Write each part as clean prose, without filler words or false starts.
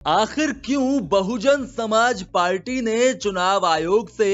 आखिर क्यों बहुजन समाज पार्टी ने चुनाव आयोग से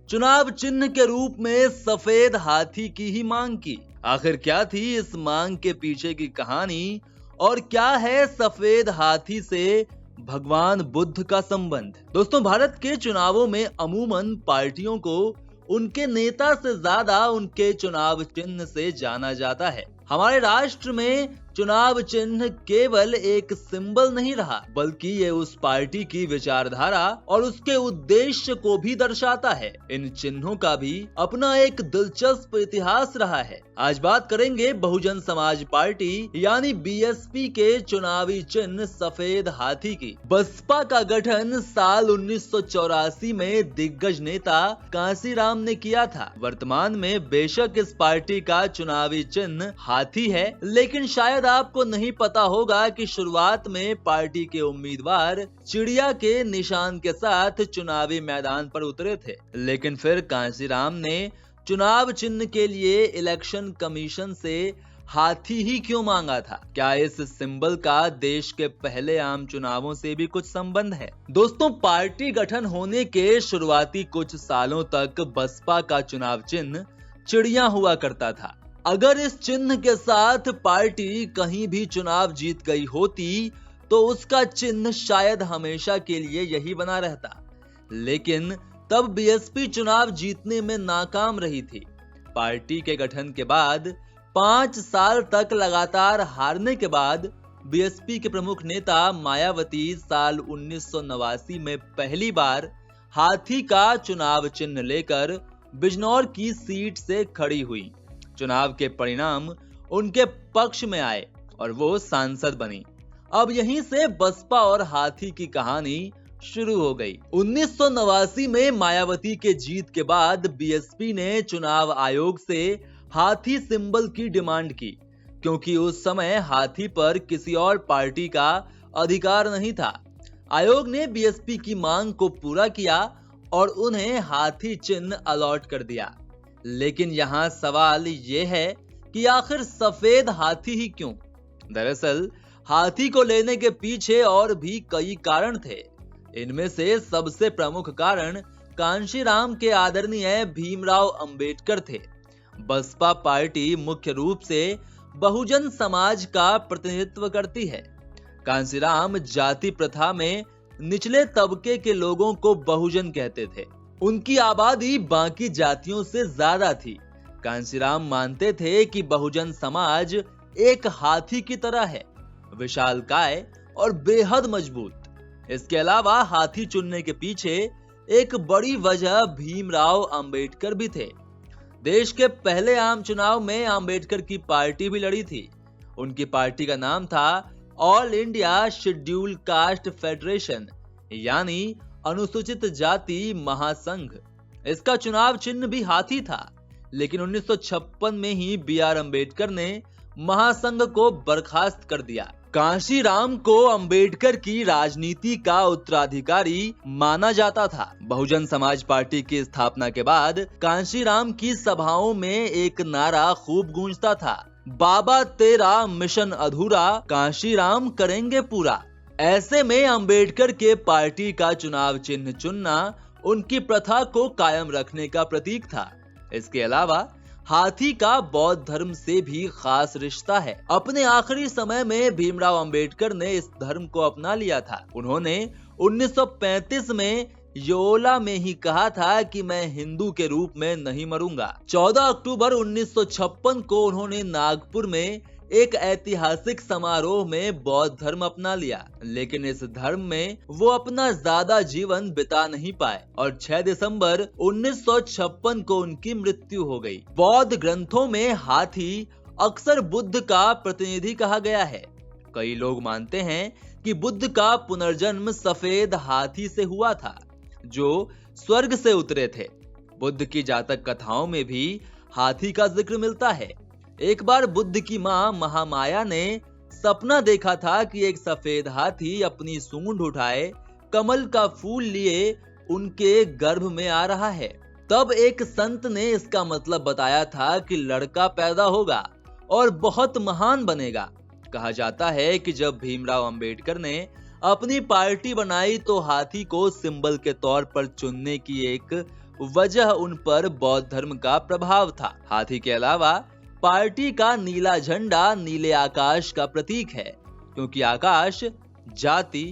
चुनाव चिन्ह के रूप में सफेद हाथी की ही मांग की? आखिर क्या थी इस मांग के पीछे की कहानी और क्या है सफेद हाथी से भगवान बुद्ध का संबंध? दोस्तों, भारत के चुनावों में अमूमन पार्टियों को उनके नेता से ज्यादा उनके चुनाव चिन्ह से जाना जाता है। हमारे राष्ट्र में चुनाव चिन्ह केवल एक सिंबल नहीं रहा, बल्कि ये उस पार्टी की विचारधारा और उसके उद्देश्य को भी दर्शाता है। इन चिन्हों का भी अपना एक दिलचस्प इतिहास रहा है। आज बात करेंगे बहुजन समाज पार्टी यानी बीएसपी के चुनावी चिन्ह सफेद हाथी की। बसपा का गठन साल 1984 में दिग्गज नेता कांशीराम ने किया था। वर्तमान में बेशक इस पार्टी का चुनावी चिन्ह हाथी है, लेकिन शायद आपको नहीं पता होगा कि शुरुआत में पार्टी के उम्मीदवार चिड़िया के निशान के साथ चुनावी मैदान पर उतरे थे। लेकिन फिर कांशीराम ने चुनाव चिन्ह के लिए इलेक्शन कमीशन से हाथी ही क्यों मांगा था? क्या इस सिंबल का देश के पहले आम चुनावों से भी कुछ संबंध है? दोस्तों, पार्टी गठन होने के शुरुआती कुछ सालों तक बसपा का चुनाव चिन्ह चिड़िया हुआ करता था। अगर इस चिन्ह के साथ पार्टी कहीं भी चुनाव जीत गई होती तो उसका चिन्ह शायद हमेशा के लिए यही बना रहता। लेकिन तब बीएसपी चुनाव जीतने में नाकाम रही थी। पार्टी के गठन के बाद 5 साल तक लगातार हारने के बाद बीएसपी के प्रमुख नेता मायावती साल 1989 में पहली बार हाथी का चुनाव चिन्ह लेकर बिजनौर की सीट से खड़ी हुई। चुनाव के परिणाम उनके पक्ष में आए और वो सांसद बनी। अब यहीं से बसपा और हाथी की कहानी शुरू हो गई। 1989 में मायावती के जीत के बाद बीएसपी ने चुनाव आयोग से हाथी सिंबल की डिमांड की, क्योंकि उस समय हाथी पर किसी और पार्टी का अधिकार नहीं था। आयोग ने बीएसपी की मांग को पूरा किया और उन्हें हाथी चिन्ह अलॉट कर दिया। लेकिन यहाँ सवाल ये है कि आखिर सफेद हाथी ही क्यों? दरअसल हाथी को लेने के पीछे और भी कई कारण थे। इनमें से सबसे प्रमुख कारण कांशीराम के आदरणीय भीमराव अंबेडकर थे। बसपा पार्टी मुख्य रूप से बहुजन समाज का प्रतिनिधित्व करती है। कांशीराम जाति प्रथा में निचले तबके के लोगों को बहुजन कहते थे। उनकी आबादी बाकी जातियों से ज्यादा थी। कांशीराम मानते थे कि बहुजन समाज एक हाथी की तरह है, विशालकाय और बेहद मजबूत। इसके अलावा हाथी चुनने के पीछे एक बड़ी वजह भीमराव अंबेडकर भी थे। देश के पहले आम चुनाव में अंबेडकर की पार्टी भी लड़ी थी। उनकी पार्टी का नाम था all India scheduled caste federation यानी अनुसूचित जाति महासंघ। इसका चुनाव चिन्ह भी हाथी था, लेकिन 1956 में ही बीआर अंबेडकर ने महासंघ को बर्खास्त कर दिया। कांशीराम को अंबेडकर की राजनीति का उत्तराधिकारी माना जाता था। बहुजन समाज पार्टी की स्थापना के बाद कांशीराम की सभाओं में एक नारा खूब गूंजता था, बाबा तेरा मिशन अधूरा, कांशीराम करेंगे पूरा। ऐसे में अंबेडकर के पार्टी का चुनाव चिन्ह चुनना उनकी प्रथा को कायम रखने का प्रतीक था। इसके अलावा हाथी का बौद्ध धर्म से भी खास रिश्ता है। अपने आखिरी समय में भीमराव अंबेडकर ने इस धर्म को अपना लिया था। उन्होंने 1935 में योला में ही कहा था कि मैं हिंदू के रूप में नहीं मरूंगा। 14 अक्टूबर 1956 को उन्होंने नागपुर में एक ऐतिहासिक समारोह में बौद्ध धर्म अपना लिया, लेकिन इस धर्म में वो अपना ज्यादा जीवन बिता नहीं पाए और 6 दिसंबर 1956 को उनकी मृत्यु हो गई। बौद्ध ग्रंथों में हाथी अक्सर बुद्ध का प्रतिनिधि कहा गया है। कई लोग मानते हैं कि बुद्ध का पुनर्जन्म सफेद हाथी से हुआ था, जो स्वर्ग से उतरे थे। बुद्ध की जातक कथाओं में भी हाथी का जिक्र मिलता है। एक बार बुद्ध की मां महामाया ने सपना देखा था कि एक सफेद हाथी अपनी सूंड उठाए कमल का फूल लिए उनके गर्भ में आ रहा है। तब एक संत ने इसका मतलब बताया था कि लड़का पैदा होगा और बहुत महान बनेगा। कहा जाता है कि जब भीमराव अंबेडकर ने अपनी पार्टी बनाई तो हाथी को सिंबल के तौर पर चुनने की एक वजह उन पर बौद्ध धर्म का प्रभाव था। हाथी के अलावा पार्टी का नीला झंडा नीले आकाश का प्रतीक है, क्योंकि आकाश जाति,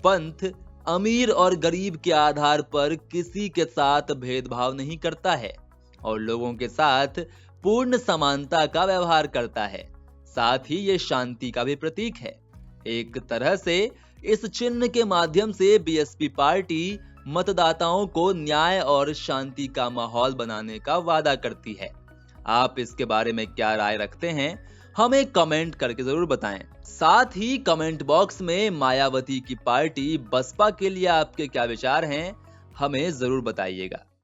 पंथ, अमीर और गरीब के आधार पर किसी के साथ भेदभाव नहीं करता है और लोगों के साथ पूर्ण समानता का व्यवहार करता है। साथ ही ये शांति का भी प्रतीक है। एक तरह से इस चिन्ह के माध्यम से बीएसपी पार्टी मतदाताओं को न्याय और शांति का माहौल बनाने का वादा करती है। आप इसके बारे में क्या राय रखते हैं, हमें कमेंट करके जरूर बताएं। साथ ही कमेंट बॉक्स में मायावती की पार्टी बसपा के लिए आपके क्या विचार हैं, हमें जरूर बताइएगा।